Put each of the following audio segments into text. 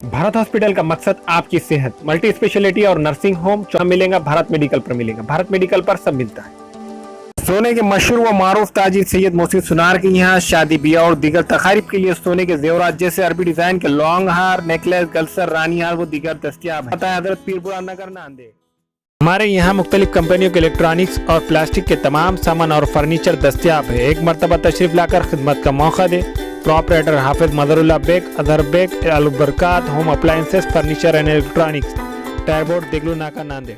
Bharat hospital का मकसद आपकी सेहत, मल्टी स्पेशलिटी और नर्सिंग होम मिलेगा। भारत मेडिकल पर मिलेगा। भारत मेडिकल पर सब मिलता है। सोने के मशहूर व मारूफ ताजिर सैयद मोहसिन सुनार के यहाँ शादी ब्याह और दीगर तकारीब के लिए सोने के जेवरात जैसे अरबी डिजाइन के लॉन्ग हार, नेकलेस, गलसर, रानी हार व दीगर दस्तियाब है। हजरत पीरपुरा नगर नांदेड़। हमारे यहाँ मुख्तलिफ कंपनियों के इलेक्ट्रॉनिक्स और प्लास्टिक के तमाम सामान और फर्नीचर दस्तियाब है। एक मरतबा तशरीफ लाकर खिदमत का मौका दे। Proprietor Hafiz Madarullah Baig, Azhar Baig, Al Barkat home appliances, furniture and electronics, टायरबोर्ड, देगलू नाका, नांदेड़।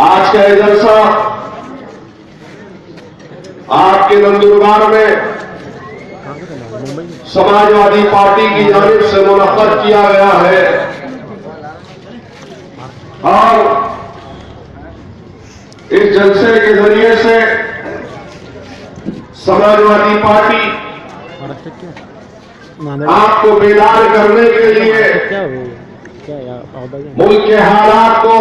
आज का ये जलसा आपके नंदुरबार में समाजवादी पार्टी की जानिब से मुनक्कद किया गया है और इस जलसे के जरिए से समाजवादी पार्टी आपको बेदार करने के लिए मुल्क के हालात को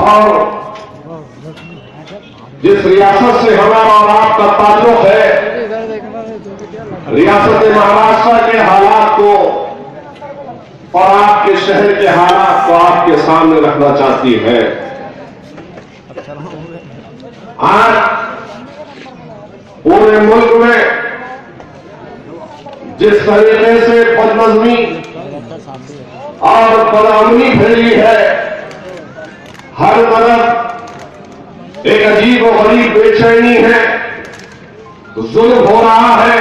और जिस रियासत से हमारा और आपका ताल्लुक है, रियासत महाराष्ट्र के हालात को और आपके शहर के हालात को आपके सामने रखना चाहती है। आज पूरे मुल्क में जिस तरीके से बदनज़मी और बदअमनी फैली है, हर तरफ एक अजीब और गरीब बेचैनी है, जुल्म हो रहा है,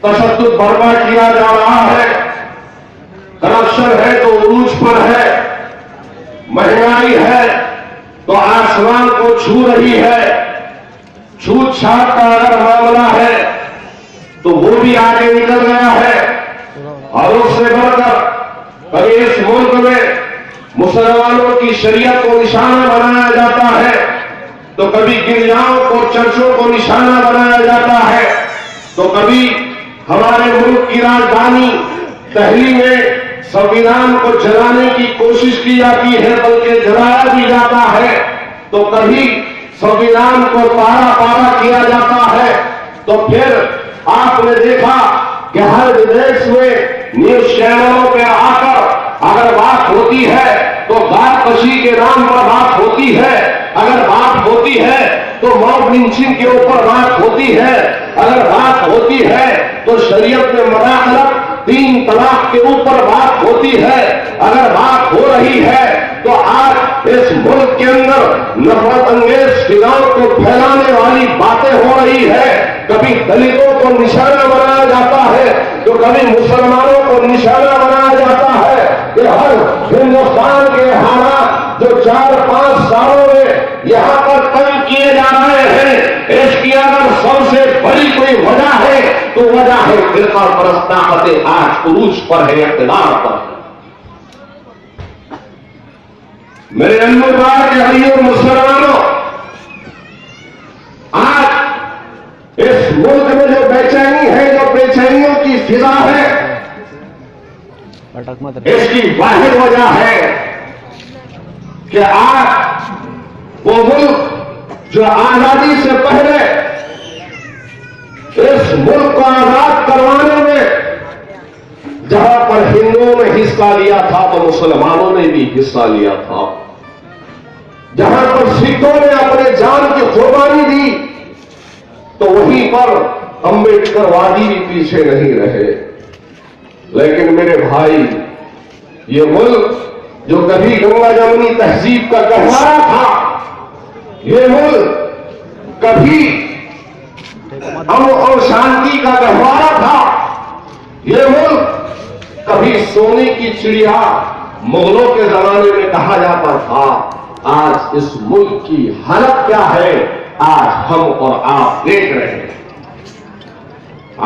तशद्दुद बर्पा किया जा रहा है, करप्शन है तो उरूज पर है, महंगाई है तो आसमान को छू रही है, छूत छाट का अगर मामला है तो वो भी आगे निकल गया है। और उससे बढ़कर कभी इस मुल्क में मुसलमानों की शरीयत को निशाना बनाया जाता है तो कभी गिरजाओं को, चर्चों को निशाना बनाया जाता है तो कभी हमारे मुल्क की राजधानी दिल्ली में संविधान को जलाने की कोशिश की जाती है, बल्कि जलाया भी जाता है, तो कभी संविधान को पारा पारा किया जाता है। तो फिर आपने देखा कि हर विदेश में न्यूज चैनलों पे आकर अगर बात होती है तो गारकशी के नाम पर बात होती है, अगर बात होती है तो मॉब लिंचिंग के ऊपर बात होती है, अगर बात होती है तो शरीयत में मदाखलत, 3 तलाक के ऊपर बात होती है, अगर बात हो रही है तो आज इस मुल्क के अंदर नफरत अंगेज फिजाओं को फैलाने वाली बातें हो रही है। कभी दलितों को निशाना बनाया जाता है तो कभी मुसलमानों को निशाना बनाया जाता है। कि हर हिंदुस्तान के हालात जो 4-5 सालों में यहाँ पर तंग किए जा रहे हैं, इसकी अगर सबसे बड़ी कोई वजह है तो वजह है फिरका परस्त ताकतें आज उरूज पर है, इक़्तिदार पर है। मेरे नंदुरबार के भाइयों मुसलमानों, आज इस मुल्क में जो बेचैनी है, जो बेचैनियों की फिजा है, इसकी वाहिद वजह है कि आज वो मुल्क जो आजादी से पहले इस मुल्क को आजाद करवाने में जहां पर हिंदुओं ने हिस्सा लिया था तो मुसलमानों ने भी हिस्सा लिया था, जहां पर सिखों ने अपने जान की कुर्बानी दी तो वहीं पर अम्बेडकरवादी भी पीछे नहीं रहे। लेकिन मेरे भाई, ये मुल्क जो कभी गंगा जमुनी तहजीब का गहवारा था, ये मुल्क कभी अमन और शांति का गहवारा था, ये मुल्क कभी सोने की चिड़िया मुगलों के जमाने में कहा जाता था। आज इस मुल्क की हालत क्या है, आज हम और आप देख रहे हैं।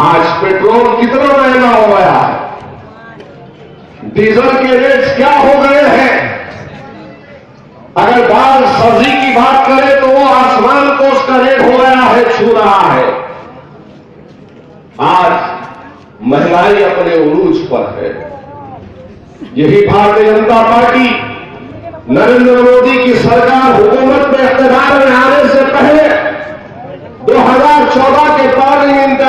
आज पेट्रोल कितना महंगा हो गया है, डीजल के रेट्स क्या हो गए हैं। अगर दाल सब्जी की बात करें तो वो आसमान को उसका रेट हो गया है, छू रहा है। आज महंगाई अपने उरूज पर है। यही भारतीय जनता पार्टी, नरेंद्र मोदी की सरकार हुकूमत में इख्तियार में आने से पहले 2014 के पार्लियामेंट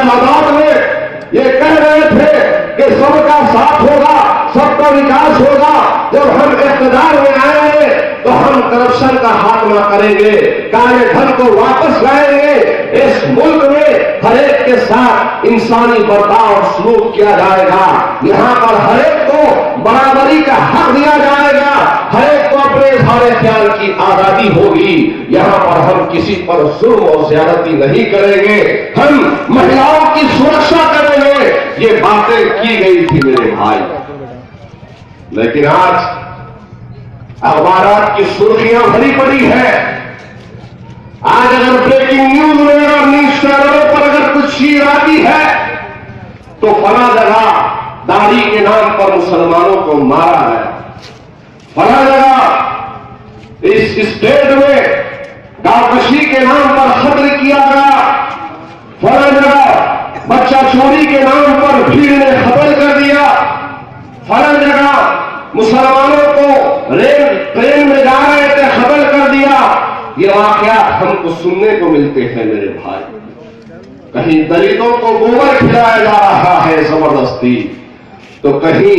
ये कह रहे थे कि सबका साथ होगा, सबका विकास होगा, जब हम इख्तियार में आएंगे तो हम करप्शन का खात्मा करेंगे, काले धन को वापस लाएंगे, इस मुल्क में हर एक के साथ इंसानी बर्ताव और सलूक किया जाएगा, यहाँ पर हर एक को बराबरी का हक दिया जाएगा, हर एक को अपने इज़हार ख्याल की आजादी होगी, यहाँ पर हम किसी पर जुल्म और ज्यादती नहीं करेंगे, हम महिलाओं की सुरक्षा करेंगे, ये बातें की गई थी मेरे भाई। लेकिन आज अखबारात की सुर्खियां भरी पड़ी है। आज अगर ब्रेकिंग न्यूज में और न्यूज चैनलों पर अगर कुछ चीज आती है तो फला जगह दाढ़ी के नाम पर मुसलमानों को मारा है, फला जगह इस स्टेट में गावकशी के नाम पर खत्ल किया गया, फला जगह बच्चा चोरी के नाम पर भीड़ ने खत्ल कर दिया, फला जगह मुसलमानों को ट्रेन में जा रहे थे खत्ल कर दिया। ये वाकयात हमको सुनने को मिलते हैं मेरे भाई। कहीं दलितों को गोबर खिलाया जा रहा है जबरदस्ती, तो कहीं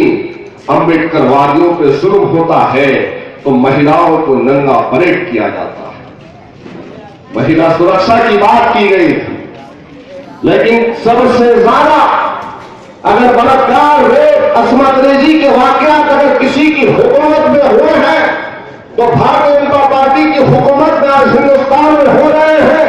अम्बेडकरवादियों पे जुल्म होता है, तो महिलाओं को नंगा परेड किया जाता है। महिला सुरक्षा की बात की गई थी, लेकिन सबसे ज्यादा अगर बलात्कार, रेप, अस्मत रेजी के वाकयात अगर किसी की हुकूमत में हुए हैं तो भारतीय जनता पार्टी की हुकूमत में आज हिंदुस्तान में हो रहे हैं।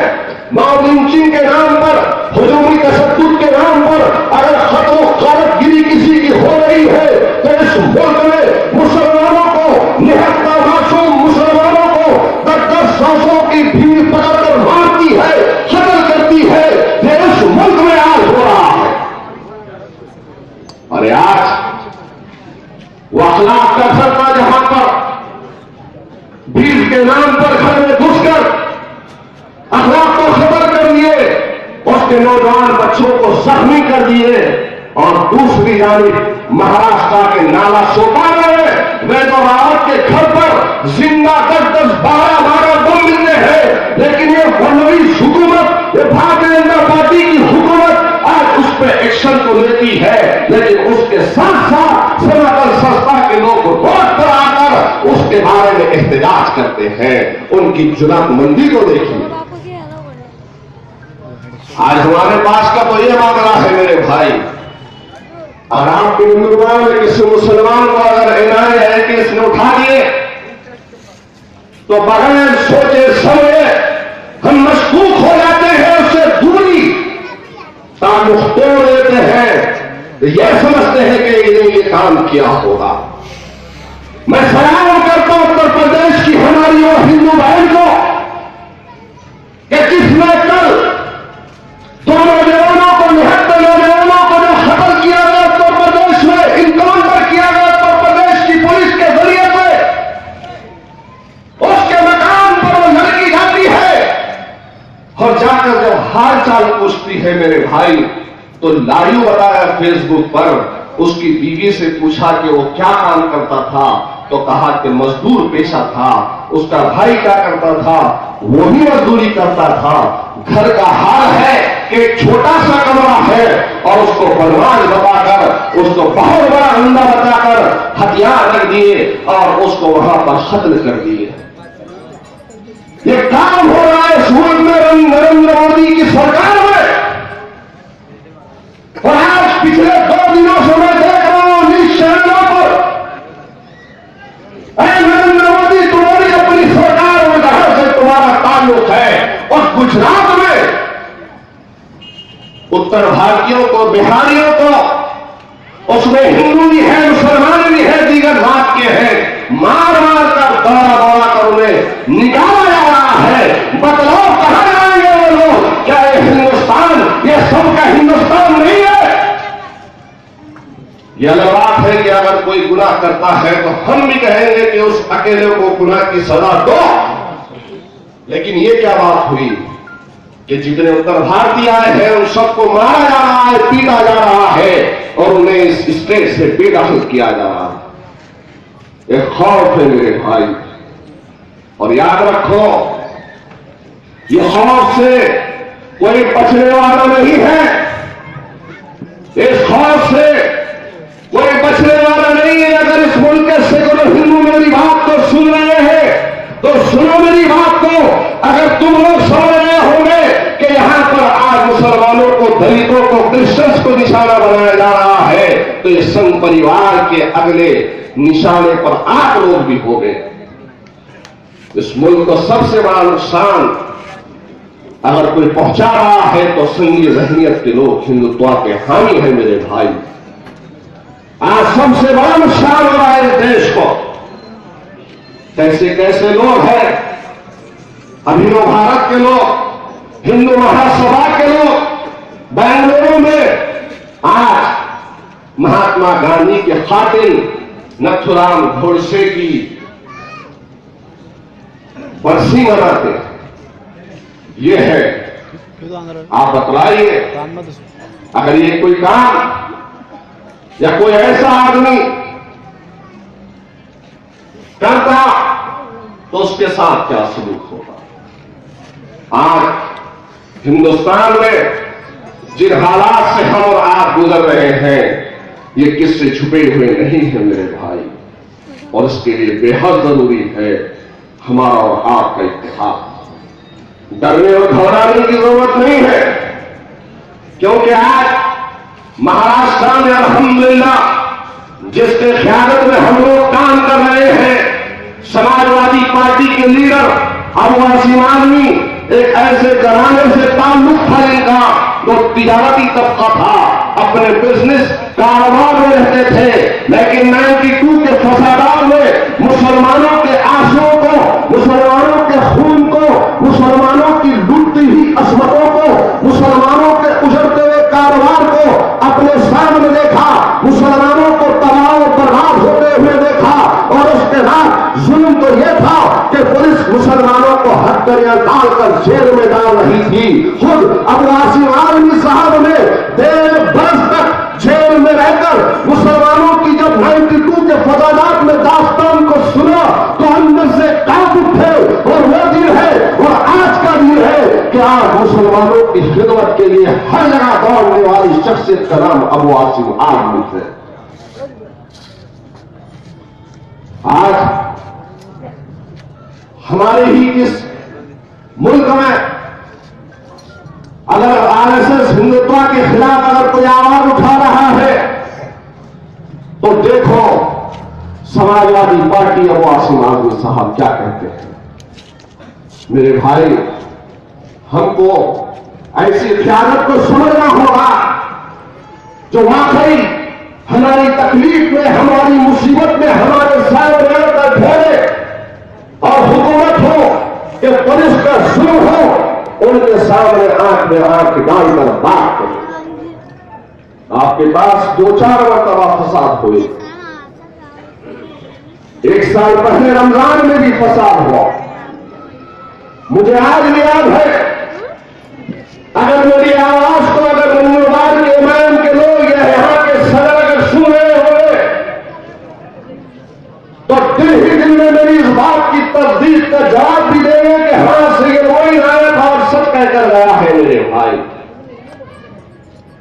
मॉब लिंचिंग के नाम पर, हुजूमी तशद्दुद के नाम पर अगर खत्म कारतगिरी किसी की हो रही है तो इस मुल्क में मुसलमानों को, निहत्ता मासूम मुसलमानों को 10-10 सांसों की भीड़ पकड़कर मारती है, कत्ल करती है, ये इस मुल्क में आज हो रहा है। अरे आज वो अखलाक का घर था जहां पर भीड़ के नाम पर घर में घुसकर अखलाक को खबर कर दिए, उसके नौजवान बच्चों को जख्मी कर दिए, और दूसरी जानिब महाराष्ट्र के नाला सोपारा में वैदो रावत के घर पर जिंदा 10-10, 12-12 बम मिलते हैं, लेकिन ये फडणवीस हुकूमत, ये भारतीय जनता पार्टी की हुकूमत आज उस पर एक्शन तो लेती है, लेकिन उसके साथ साथ सनातन संस्था के लोग रोड पर आकर उसके बारे में एहतजाज करते हैं। उनकी जुर्मंदी को देखिए। आज हमारे पास का तो ये मामला है मेरे भाई, और आपके हिंदुस्तान में किसी मुसलमान को अगर एनआईए केस में उठा दिए तो बगैर सोचे समझे हम मशकूक हो जाते हैं, उससे दूरी ताल्लुक तोड़ देते हैं, तो यह समझते हैं कि इन्हें ये काम किया होगा। मैं सलाम करता हूं उत्तर प्रदेश की हमारी और हिंदू बहन को कि किसने कल दो नौजवानों को, निहत्तर नौजवानों को जो खत्ल किया गया उत्तर प्रदेश में, इनकाउंटर किया गया उत्तर प्रदेश की पुलिस के जरिए से, उसके मकान पर वो लड़की जाती है और जाकर जब हाल चाल पूछती है मेरे भाई, तो लाइव बताया फेसबुक पर, उसकी बीवी से पूछा कि वो क्या काम करता था, तो कहा कि मजदूर पेशा था, उसका भाई क्या करता था, वो भी मजदूरी करता था, घर का हाल है कि एक छोटा सा कमरा है, और उसको बलवान बताकर, उसको बहुत बड़ा अंधा बताकर हथियार रख दिए और उसको वहां पर कत्ल कर दिए। ये काम हो रहा है इस मुल्क में नरेंद्र मोदी की सरकार में, और आज पिछले 2 दिनों से मैं देख रहा हूं न्यूज चैनलों पर, नरेंद्र मोदी तुम्हारी अपनी सरकार में जहां से तुम्हारा ताल्लुक है, और गुजरात में उत्तर भारतीयों को, बिहारियों को, उसमें हिंदू भी है, मुसलमान भी है, दीगर जात के हैं, मार मार कर, दौड़ा दौड़ा कर उन्हें निकाला जा रहा है। बतलाओ कहां जाएंगे वो लोग? क्या ये हिंदुस्तान, ये सबका हिंदुस्तान नहीं है? यह अलग बात है कि अगर कोई गुनाह करता है तो हम भी कहेंगे कि उस अकेले को गुनाह की सजा दो, लेकिन ये क्या बात हुई कि जितने उत्तर भारतीय आए हैं उन सबको मारा जा रहा है, पीटा जा रहा है, और उन्हें इस स्टेट से बेदखल किया जा रहा है। एक खौफ है मेरे भाई, और याद रखो ये खौफ से कोई बचने वाला नहीं है। मुसलमानों को, दलितों को, क्रिश्चियंस को निशाना बनाया जा रहा है, तो ये संघ परिवार के अगले निशाने पर आप लोग भी हो गए। इस मुल्क को सबसे बड़ा नुकसान अगर कोई पहुंचा रहा है तो संघीय जहनियत के लोग, हिंदुत्व के हामी हैं मेरे भाई। आज सबसे बड़ा नुकसान हो रहा है देश को। कैसे कैसे लोग हैं, अभिनव भारत के लोग, हिंदू महासभा के लोग, बेंगलुरु में आज महात्मा गांधी के खातिर नथुराम गोडसे की बरसी मनाते हैं। ये है, आप बतलाइए, अगर ये कोई काम या कोई ऐसा आदमी करता तो उसके साथ क्या सलूक होगा। आज हिंदुस्तान में जिन हालात से हम और आप गुजर रहे हैं, ये किससे छुपे हुए नहीं है मेरे भाई, और इसके लिए बेहद जरूरी है हमारा और आपका इत्तेहाद। डरने और घबराने की जरूरत नहीं है, क्योंकि आज महाराष्ट्र में अल्हम्दुलिल्लाह जिसके क़यादत में हम लोग काम कर रहे हैं, समाजवादी पार्टी के लीडर अबू आसिम आजमी एक ऐसे घराने से ताल्लुक था इनका जो तिजारती तबका था, अपने बिजनेस कारोबार में रहते थे, लेकिन 92 के फसादात में मुसलमानों के आंसुओं को, मुसलमानों के खून को, मुसलमानों की लुटती हुई असमतों को, मुसलमानों के उजड़ते हुए कारोबार को अपने सामने देखा, मुसलमानों को तबाह और बर्बाद होते हुए देखा। और उसके बाद जुल्म तो यह था कि पुलिस मुसलमानों को हथकड़ियां डालकर जेल में डाल रही थी। खुद अबू आसिम आजमी साहब ने 1.5 बरस तक जेल में रहकर मुसलमानों की जब 92 के फसादात में दास्तान को सुना तो अंदर से कांप उठे। और वो दिन है और आज का दिन है कि आज मुसलमानों की खिदमत के लिए हर जगह दौड़ने वाली शख्सियत का नाम अबू आसिम आजमी है। आज हमारे ही इस मुल्क में अगर आरएसएस हिंदुत्व के खिलाफ अगर कोई आवाज उठा रहा है तो देखो समाजवादी पार्टी अबू आसिम आजमी साहब क्या कहते हैं। मेरे भाई, हमको ऐसी क़यादत को समझना होगा जो वाकई हमारी तकलीफ में, हमारी मुसीबत में हमारे सामने आकर ठहरे, और हुकूमत हो कि पुलिस का जुल्म हो, उनके सामने आंख में आंख डालकर बात करें। आपके पास 2-4 मरतबा फसाद हुए, 1 साल पहले रमजान में भी फसाद हुआ। मुझे आज भी याद है, अगर मेरी आवाज को अगर मंगलवार के इमाम के लोग या यहां के सदर अगर सुन रहे हुए तो दिल ही दिल में मेरी इस बात की तस्दीक का जवाब भी देंगे कि हाँ सैयद वही आया था और सब कहकर गया है। मेरे भाई,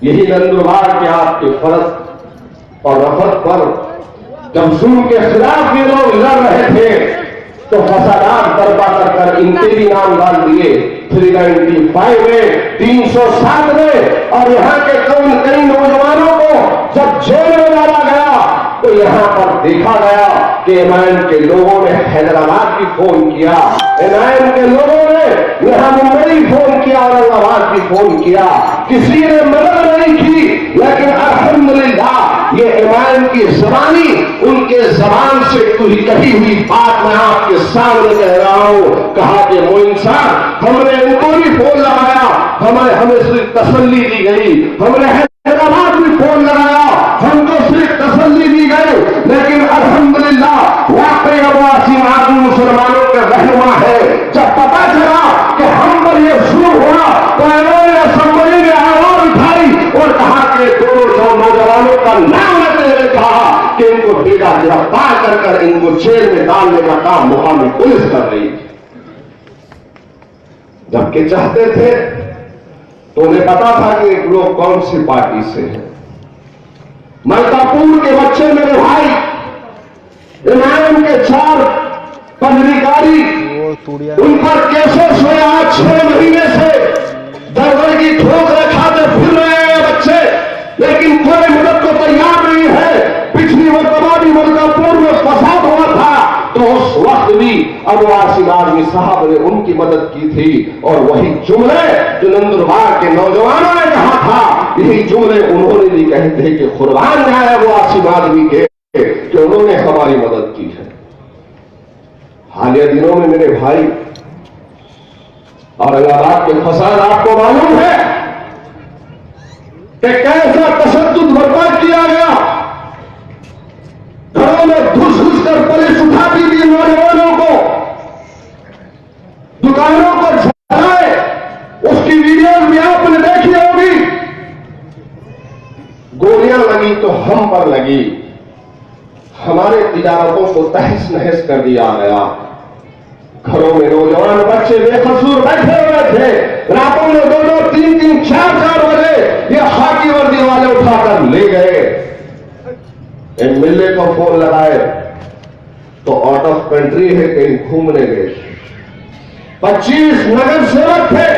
यही नंदुरबार के आपके फर्ज और रफत पर जब जुल्म के खिलाफ ये लोग लड़ रहे थे तो फसादात बर्पा कर इनके भी नाम डाल दिए 395 में, 307 में। और यहाँ के कई नौजवानों को जब जेल में डाला गया तो यहाँ पर देखा गया कि एमआईएम के लोगों ने हैदराबाद भी फोन किया, एमआईएम के लोगों ने यहाँ मुंबई फोन किया, औरंगाबाद भी फोन किया, किसी ने मदद नहीं की। लेकिन अल्हम्दुलिल्लाह ये एमआईएम की जबानी, उनके जबान से कही हुई बात मैं आपके सामने कह रहा हूं। कहा कि मोइन साहब, हमने उनको भी फोन लगाया, हमें सिर्फ तसल्ली दी गई, हमने हैदराबाद भी फोन लगाया, हमको सिर्फ तसल्ली दी गई। लेकिन अल्हम्दुलिल्लाह वाकई अबू आसिम आजमी मुसलमानों के रहनुमा है। जब पता चला कि हम पर यह शुरू हुआ तो इन्होंने असेंबली में आवाज उठाई और कहा कि दोनों नौजवानों का नाम लेते हुए कहा कि इनको बेटा गिरफ्तार कर इनको जेल में डालने का काम मुकामी पुलिस कर रही थी। जबकि चाहते थे तो उन्हें पता था कि लोग कौन सी पार्टी से हैं। मलकापुर के बच्चे मेरे भाई, इमाम के 4 पदाधिकारी, उन पर केसेस हुए आज 6 महीने से दरबार की ठोक रखा अबू आसिम आजमी साहब ने उनकी मदद की थी। और वही जुमले जो नंदुरबार के नौजवानों ने कहा था, यही जुमले उन्होंने भी कहे थे कि कुर्बान जाए अबू आसिम आजमी के कि उन्होंने हमारी मदद की है। हालिया दिनों में मेरे भाई औरंगाबाद के फसाद आपको मालूम है कि कैसा तशद्दुद बर्पा किया गया। घरों में घुस घुस कर पुलिस उठाती थी नौजवानों को, दुकानों को झलाए। उसकी वीडियो भी आपने देखी होगी। गोलियां लगी तो हम पर लगी, हमारे तिजारतों को तहस नहस कर दिया गया। घरों में नौजवान बच्चे बेकसूर बैठे हुए थे। रातों में 2-2, 3-3, 4-4 बजे ये खाकी वर्दी वाले उठाकर ले गए। एमएलए को फोन लगाए तो आउट ऑफ कंट्री है, कहीं घूमने गए। 25 नगर सेवक थे,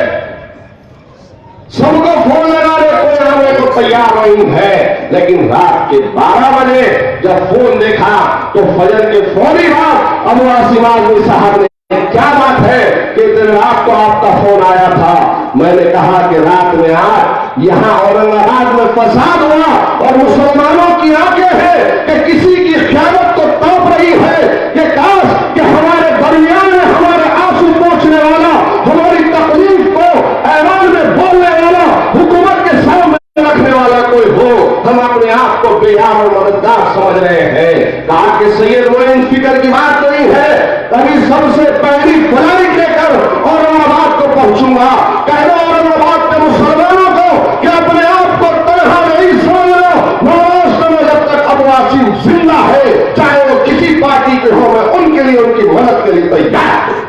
सबको फोन लगा रहे, कोई आने को तैयार नहीं है। लेकिन रात के 12 बजे जब फोन देखा तो फजर के फौरी बाद अबू आसिम आजमी साहब ने, क्या बात है कि इतने रात को आपका फोन आया था। मैंने कहा कि रात में आज यहां औरंगाबाद में फसाद हुआ और मुसलमानों की आंखें हैं कि किसी की ख्यालत को तोप रही है कि काश कि हमारे दरमियान में हमारे आंसू पोंछने वाला, हमारी तकलीफ को ऐवान में बोलने वाला, हुकूमत के सामने रखने वाला कोई हो। हम अपने आप को बेयार और मददगार समझ रहे हैं। कहा कि सैयद मोइन फिक्र की बात नहीं है, तभी सबसे पहली फ्लाइट लेकर औरंगाबाद को पहुंचूंगा। कह दो औरंगाबाद के मुसलमानों को कि अपने आप को तनहा नहीं समझ लो। महाराष्ट्र में जब तक अबू आसिम जिंदा है, चाहे वो किसी पार्टी के हो, मैं उनके लिए, उनकी मदद के लिए तैयार हूं।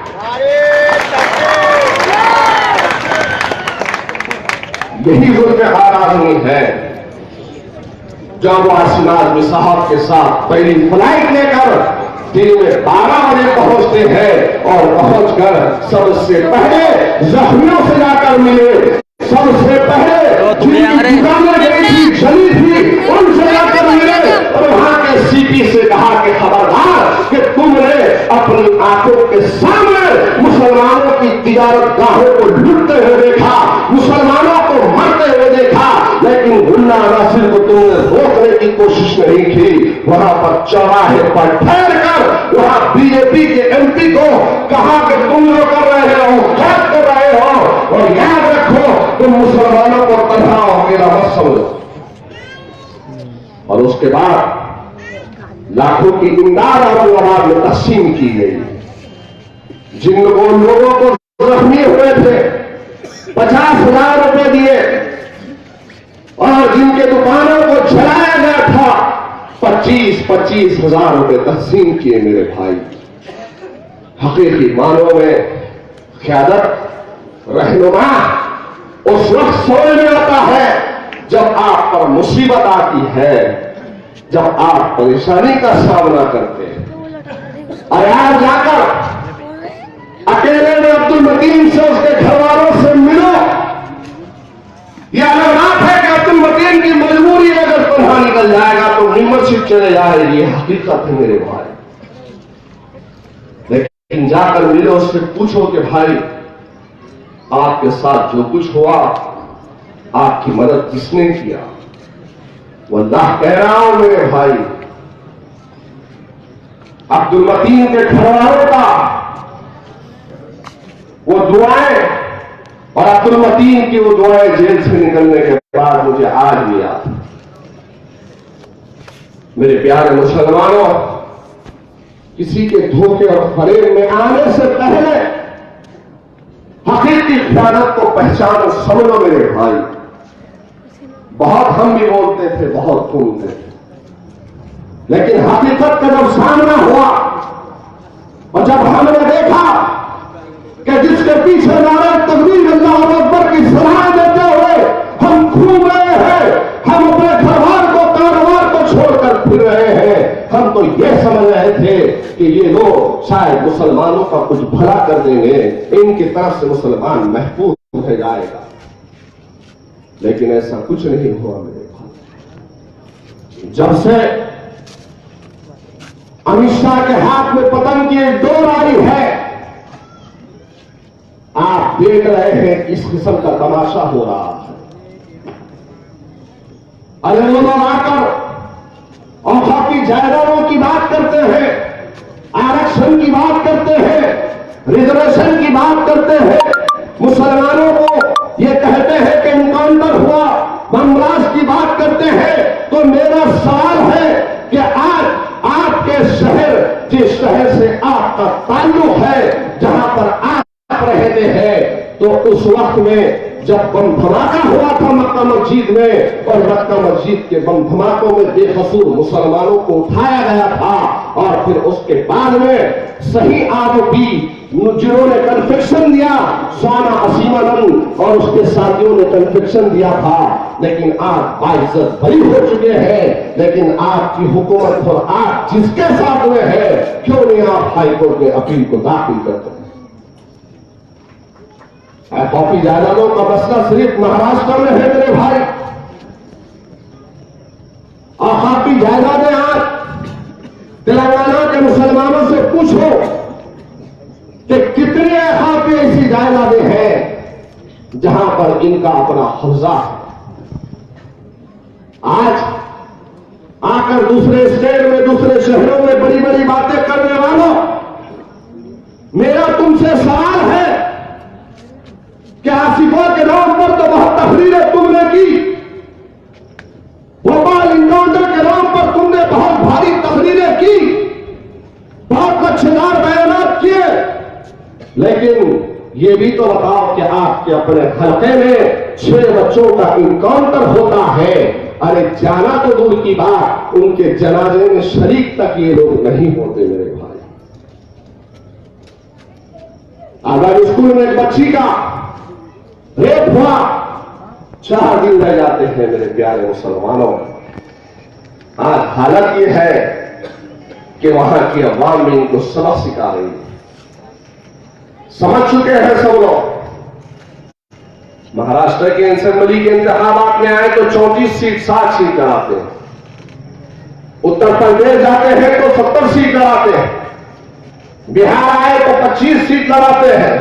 यही जुल्फ़िकार आजमी है जो अबू आसिम आजमी साहब के साथ पहली फ्लाइट लेकर दिन में 12 बजे पहुंचते हैं और पहुंचकर सबसे पहले जख्मियों से जाकर मिले, सबसे पहले जिनकी दुकानें गई थी, जली थी, उनसे जाकर मिले और वहां के सीपी से कहा कि खबरदार कि तुमने अपनी आंखों के सामने मुसलमानों की तिजारत गाहों को लूटते हुए देखा, मुसलमानों को मरते हुए देखा, लेकिन गुल्ला नासिर को तुमने रोकने की कोशिश नहीं की। वहां पर चौराहे पर ठहर कर वहां बीजेपी के एमपी को कहा कि तुम जो कर रहे हो क्या कर रहे हो, और याद रखो तुम मुसलमानों को तनहा अकेला मत समझो। और उसके बाद लाखों की इमदाद औरंगाबाद में तकसीम की गई। जिन लोगों को जख्मी हुए थे 50,000 रुपए दिए और जिनके दुकानों को जलाया गया था 25-25 हजार रुपए तकसीम किए। मेरे भाई, हकीकी मानों में क़यादत, रहनुमा उस वक्त समझ में आता है जब आप पर मुसीबत आती है, जब आप परेशानी का सामना करते हैं। और आज जाकर अकेले में अब्दुल मतीन से, उसके घर वालों से मिलो। यह अलग बात है कि अब्दुल मतीन की मजबूरी अगर तनहा निकल जाएगा तो मेंबरशिप चले जाएगी, हकीकत है मेरे भाई। लेकिन जाकर मिलो, उससे पूछो कि भाई आपके साथ जो कुछ हुआ, आपकी मदद किसने किया। वो अल्लाह कह रहा हूं मेरे भाई, अब्दुल मतीन के घरवालों का वो दुआएं और अब्दुल मतीन की वो दुआएं जेल से निकलने के बाद मुझे आज भी याद है। मेरे प्यारे मुसलमानों, किसी के धोखे और फरेब में आने से पहले हकीकी ख़यानत को पहचानो, समझो मेरे भाई। बहुत हम भी बोलते थे, बहुत सुनते थे, लेकिन हकीकत का जब सामना हुआ और जब हमने देखा कि जिसके पीछे नारे तकबीर अल्लाहू अकबर की सलाह देते हुए हम घूम रहे हैं, हम अपने घरबार को, कारोबार को छोड़कर फिर रहे हैं, हम तो यह समझ रहे थे कि ये लोग शायद मुसलमानों का कुछ भला कर देंगे, इनकी तरफ से मुसलमान महफूज हो जाएगा। लेकिन ऐसा कुछ नहीं हुआ मेरे भाई। जब से अमित शाह शाह के हाथ में पतंग की एक डोर आई है। आप देख रहे हैं किस किस्म का तमाशा हो रहा है। अरे वो लोग आकर औकात की जायदादों की बात करते हैं, आरक्षण की बात करते हैं, रिजर्वेशन की बात करते हैं, मुसलमानों को ये कहते हैं कि एनकाउंटर हुआ, बम ब्लास्ट की बात करते हैं। तो मेरा सवाल है कि आज आपके शहर, जिस शहर से आपका ताल्लुक है, जहां पर आप रहते हैं, तो उस वक्त में जब बम धमाका हुआ था मक्का मस्जिद में, और मक्का मस्जिद के बम धमाकों में बेकसूर मुसलमानों को उठाया गया था, और फिर उसके बाद में सही आरोपी जिन्होंने कन्फेक्शन दिया, स्वाना असीमानंद और उसके साथियों ने कन्फेक्शन दिया था, लेकिन आप बाइज्जत बरी हो चुके हैं। लेकिन आपकी हुकूमत और आप जिसके साथ में है, क्यों नहीं आप हाईकोर्ट में अपील को दाखिल करते हैं? कॉपी जायदादों का मसला सिर्फ महाराष्ट्र में है मेरे भाई। और कॉपी जायदादें आज तेलंगाना के मुसलमानों से पूछो कि कितने कॉपी ऐसी जायदादें हैं जहां पर इनका अपना कब्जा है। आज आकर दूसरे स्टेट में, दूसरे शहरों में बड़ी बड़ी बातें करने वालों, मेरा तुमसे सवाल है कि आसिफा के नाम पर तो बहुत तकरीरें तुमने की, भोपाल इनकाउंटर के नाम पर तुमने बहुत भारी तकरीरें की, बहुत लक्षदार बयान किए, लेकिन ये भी तो बताओ कि आपके अपने हल्के में 6 बच्चों का इनकाउंटर होता है। अरे जाना तो दूर की बात, उनके जनाजे में शरीक तक ये लोग नहीं होते मेरे भाई। अगर स्कूल में एक बच्ची का रेप हुआ, 4 दिन रह जाते हैं मेरे प्यारे मुसलमानों। आज हालत यह है कि वहां की अवाम में इनको सबक सिखा रही है। समझ चुके हैं सब लोग। महाराष्ट्र के असेंबली के इंतखाबात में आए तो 34 सीट 60 सीट कराते हैं, उत्तर प्रदेश जाते हैं तो 70 सीट कराते हैं, बिहार आए तो 25 सीट लगाते हैं,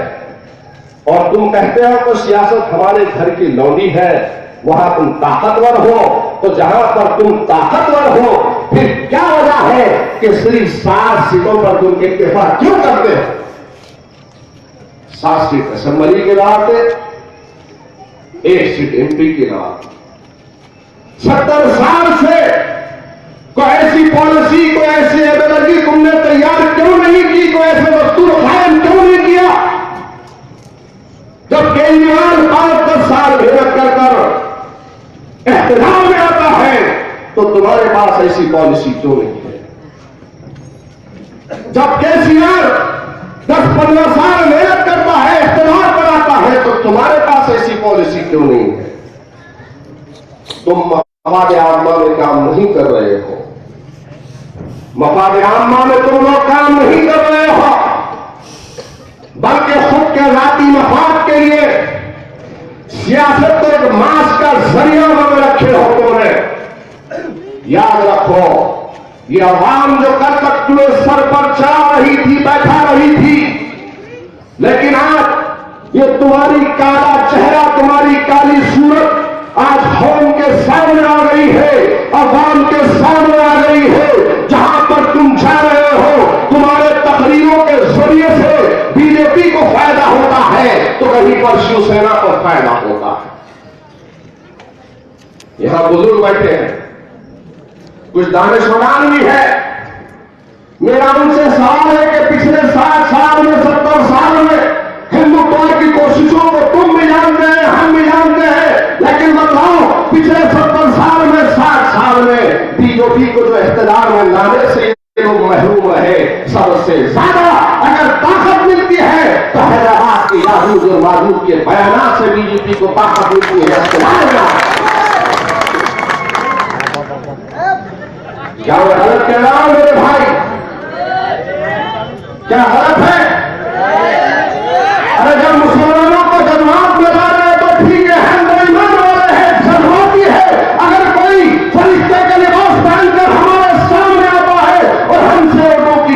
और तुम कहते हो कि सियासत हमारे घर की लौंडी है, वहां तुम ताकतवर हो। तो जहां पर तुम ताकतवर हो, फिर क्या वजह है कि सिर्फ 60 सीटों पर तुम इत्तेफाक क्यों करते हो? 7 सीट असेंबली के लड़ाते, 1 सीट एमपी की लड़ाते। 70 साल से कोई ऐसी पॉलिसी, कोई ऐसी आइडियोलॉजी तुमने तैयार क्यों नहीं की, कोई ऐसे दस्तूर कायम क्यों नहीं किया? जब केजरीवाल 5-10 साल मेहनत कर इख्तियार में आता है, तो तुम्हारे पास ऐसी पॉलिसी क्यों नहीं है? जब केसीआर 10-15 साल मेहनत करता है, इख्तियार पर आता है, तो तुम्हारे पास ऐसी पॉलिसी क्यों नहीं है? तुम मफाद आम्मा में काम नहीं कर रहे हो। मफाद आम्मा में तुम लोग काम नहीं कर रहे हो, बल्कि खुद के जाती मफाद के लिए सियासत को एक मास का जरिया बन रखे हो तुमने। याद रखो, ये अवाम जो कल तक तुम्हें सर पर चढ़ा रही थी, बैठा रही थी, लेकिन आज ये तुम्हारी काला चेहरा, तुम्हारी काली सूरत आज कौम के सामने आ गई है, अवाम के सामने आ गई है। जहां पर तुम जा रहे हो, तुम्हारे तकरीरों के जरिए से बीजेपी को फायदा होता है, तो कहीं पर शिवसेना को फायदा होता है। यहां बुजुर्ग बैठे हैं, कुछ दानिशमंदान भी है। मेरा उनसे सवाल है कि पिछले 60 साल में, 70 साल में हिंदुत्व की कोशिशों को तुम भी जानते हैं, हम भी जानते हैं, लेकिन बताओ पिछले 70 साल में, 60 साल में बीजेपी को जो इख्तियार में लाने से लोग महरूम रहे, सबसे ज्यादा अगर ताकत मिलती है तो हैदराबाद के यादूज और माजूद के बयानात से बीजेपी को ताकत मिलती है। क्या मैं गलत कह रहा हूं मेरे भाई? क्या गलत है? अरे जब मुसलमानों को जज्बात में ला रहे तो ठीक है, हम बेईमान हो रहे हैं, जज्बाती है। अगर कोई फरिश्ते के लिबास पहनकर हमारे सामने आता है और हमसे लोगों की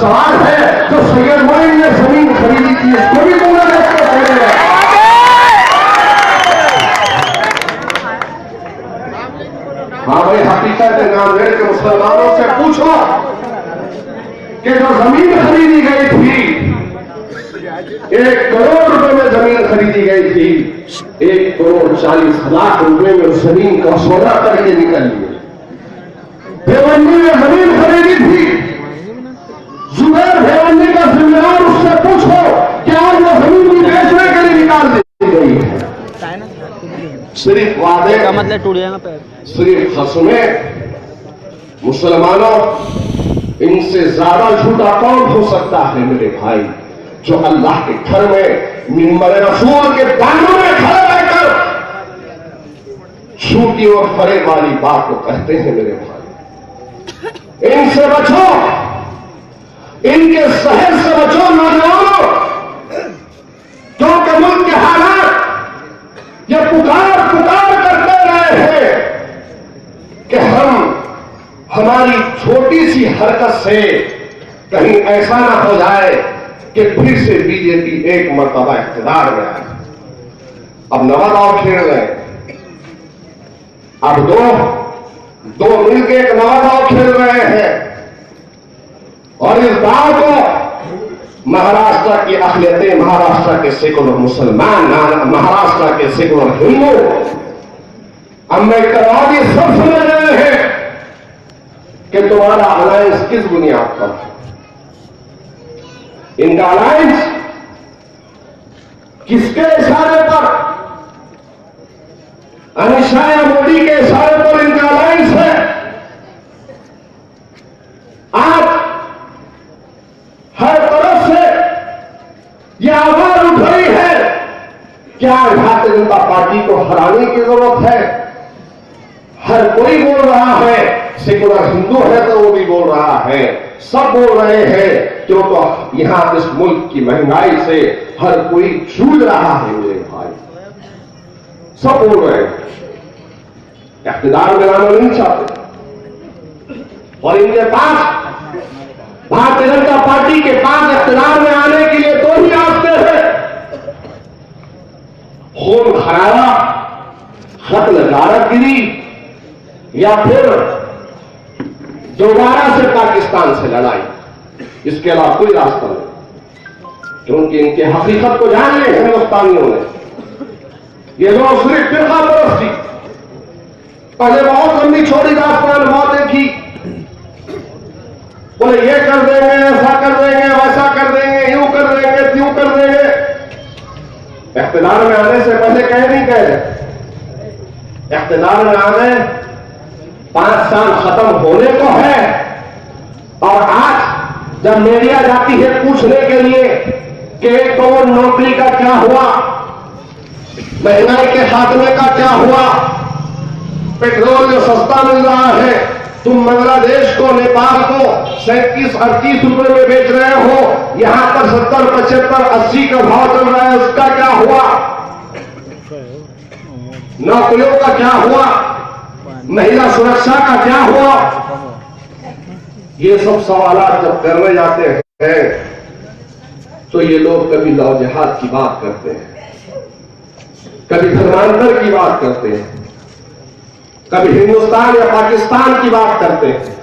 सवाल है जो सैयद मोइन ने जमीन खरीदी थी, इसको भी पूरा देखते हैं। हाँ भाई, हकीकत है, नांदेड़ के मुसलमानों से पूछो कि जो जमीन खरीदी गई थी, 1 करोड़ रुपए में जमीन खरीदी गई थी, 1,40,00,000 रुपए में उस जमीन का सौदा करके निकल लिए। भेवंडी ने जमीन खरीदी थी, जुबैर भेवंडी का जिम्मेदार, उससे पूछो कि आज वो जमीन भी बेचने के लिए निकाल दी गई है। सिर्फ वादे का मतलब टूट जाएगा पैर, सिर्फ खसमें। मुसलमानों, इनसे ज्यादा झूठा कौन हो सकता है मेरे भाई, जो अल्लाह के घर में मिंबर रसूल के दानों में खड़े रहकर झूठी और फरेब वाली बात को कहते हैं मेरे भाई। इनसे बचो, इनके शहर से बचो नौजवानों, क्योंकि मुल्क के हालात ये पुकार करते रहे हैं कि हमारी छोटी सी हरकत से कहीं ऐसा ना हो जाए कि फिर से बीजेपी एक मर्तबा इख्तिदार में आए। अब नवा दाव खेल रहे हैं, अब दो मिलकर एक नवा दाव खेल रहे हैं, और इस दाव को महाराष्ट्र की अखिलतें, महाराष्ट्र के सेकुलर मुसलमान, महाराष्ट्र के सेकुलर हिंदू, अम्बेडकरवादी सब समझ रहे हैं कि तुम्हारा अलायंस किस बुनियाद पर है। इनका अलायंस किसके इशारे पर, अमित शाह या मोदी के इशारे पर इनका अलायंस है। आज हर तरफ से यह आवाज उठ रही है कि आज भारतीय जनता पार्टी को हराने की जरूरत है। हर कोई बोल रहा है, सेकुलर हिंदू है तो वो भी बोल रहा है, सब बोल रहे हैं, क्यों तो यहां इस मुल्क की महंगाई से हर कोई जूझ रहा है मेरे भाई, सब बोल रहे हैं। इख्तिदार में लाना नहीं चाहते, और इनके पास, भारतीय जनता पार्टी के पास इख्तिदार में आने के लिए 2 ही रास्ते हैं, खून खराबा, कत्ल गारतगिरी, या फिर दोबारा से पाकिस्तान से लड़ाई। इसके अलावा कोई रास्ता नहीं, क्योंकि इनके हकीकत को जान ले हिंदुस्तानियों ने। ये लोग सिर्फ फिरका परस्ती, पहले बहुत लंबी छोटी दास्तान बातें की, बोले ये कर देंगे, ऐसा कर देंगे, वैसा कर देंगे, यूं कर देंगे, त्यों कर देंगे। इख्तिदार में आने से पहले कह नहीं कह, इख्तिदार में आने 5 साल खत्म होने को है, और आज जब मीडिया जाती है पूछने के लिए कि 1 करोड़ नौकरी का क्या हुआ, महंगाई के खात्मे का क्या हुआ, पेट्रोल जो सस्ता मिल रहा है, तुम बांग्लादेश को, नेपाल को 37-38 रुपए में बेच रहे हो, यहां पर 70, 75, 80 का भाव चल रहा है, उसका क्या हुआ, नौकरियों का क्या हुआ, महिला सुरक्षा का क्या हुआ। ये सब सवालात जब करने जाते हैं तो ये लोग कभी लव जिहाद की बात करते हैं, कभी धर्मांतर की बात करते हैं, कभी हिंदुस्तान या पाकिस्तान की बात करते हैं,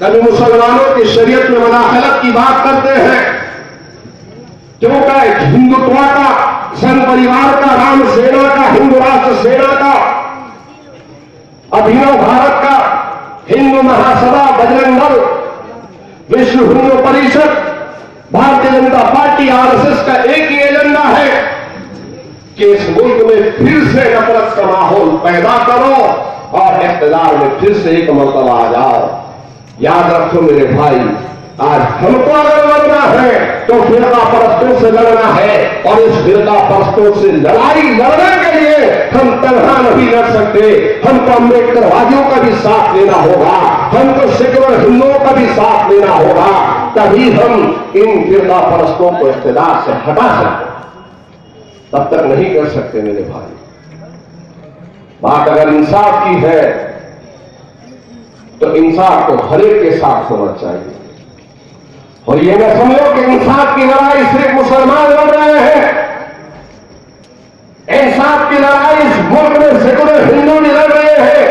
कभी मुसलमानों की शरीयत में मुदाखलत की बात करते हैं। क्योंकि हिंदुत्व का, संघ परिवार का, राम सेना का, हिंदू राष्ट्र सेना का, अभिनव भारत का, हिंदू महासभा, बजरंग दल, विश्व हिंदू परिषद, भारतीय जनता पार्टी, आरएसएस का एक ही एजेंडा है कि इस मुल्क में फिर से नफरत का माहौल पैदा करो और इख्तिदार में फिर से एक मर्तबा आ जाओ। याद रखो मेरे भाई, आज हमको अगर लड़ना है तो फिरका परस्तों से लड़ना है, और इस फिरका परस्तों से लड़ाई लड़ने के लिए हम तन्हा नहीं लड़ सकते। हमको अम्बेडकरवादियों का भी साथ लेना होगा, हमको सेकुलर हिंदुओं का भी साथ लेना होगा, तभी हम इन फिरका परस्तों को इख्तिदार से हटा सकते। तब तक नहीं कर सकते मेरे भाई। बात अगर इंसाफ की है तो इंसाफ तो हर एक के साथ होना चाहिए। और ये न समझो कि इंसाफ की लड़ाई सिर्फ मुसलमान लड़ रहे हैं। इंसाफ की लड़ाई इस मुल्क में सैकड़ों हिंदू भी लड़ रहे हैं।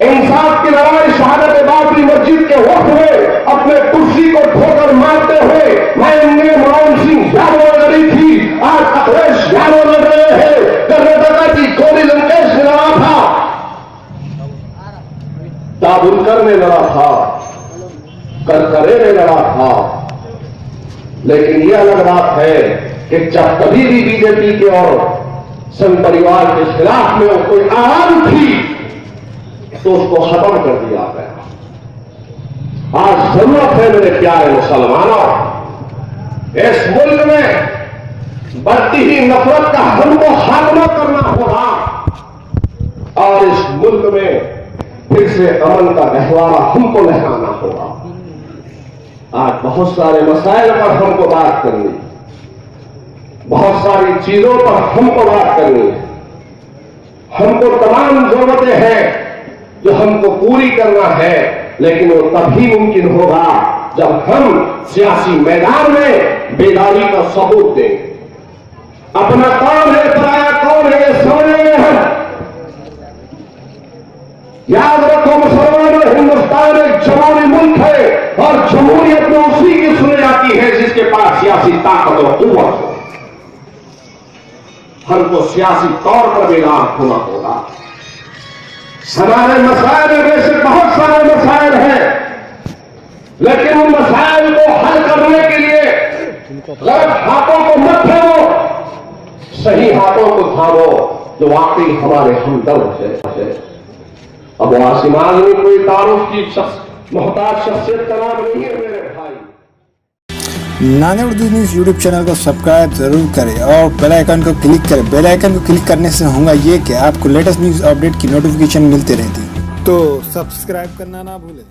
इंसाफ की लड़ाई शहादत बाबरी मस्जिद के वक्त में अपने कुर्सी को ठोकर मारते हुए मैं मोहन सिंह यादव लड़ी थी, आज अखिलेश यादव लड़ रहे हैं। कर्नाटका की गोली लंकेश ने लड़ा था, ताबुलकर ने लड़ा था, करकरे ने लड़ा था। लेकिन यह अलग बात है कि जब कभी भी बीजेपी के और संघ परिवार के खिलाफ में कोई आवाज उठी तो उसको खत्म कर दिया गया। आज जरूरत है मेरे प्यारे मुसलमानों, इस मुल्क में बढ़ती ही नफरत का हमको खात्मा करना होगा और इस मुल्क में फिर से अमन का गहवारा हमको लहराना होगा। आज बहुत सारे मसाइल पर हमको बात करनी, बहुत सारी चीजों पर हमको बात करनी है। हमको तमाम जरूरतें हैं जो हमको पूरी करना है, लेकिन वो तभी मुमकिन होगा जब हम सियासी मैदान में बेदारी का सबूत दें। अपना कौन है, पराया कौन है, ये समझने हैं। याद रखो मुसलमानों, हिंदुस्तान एक जमहूरी मुल्क है और जमहूरियत में उसी की सुनी जाती है जिसके पास सियासी ताकत और कुव्वत हो। हमको सियासी तौर पर बेदार होना होगा। हमारे मसाइल में वैसे बहुत सारे मसाइल हैं, लेकिन उन मसाइल को हल करने के लिए गलत हाथों को मत थामो, सही हाथों को थामो जो वाकई हमारे हमदर्द है। अब आसिम आजमी कोई तारुफ की मोहताज शख्सियत का नाम नहीं है मेरे भाई। नाने उर्दू न्यूज़ यूट्यूब चैनल को सब्सक्राइब जरूर करें और बेल आइकन को क्लिक करें। बेल आइकन को क्लिक करने से होगा ये कि आपको लेटेस्ट न्यूज़ अपडेट की नोटिफिकेशन मिलती रहती है, तो सब्सक्राइब करना ना भूलें।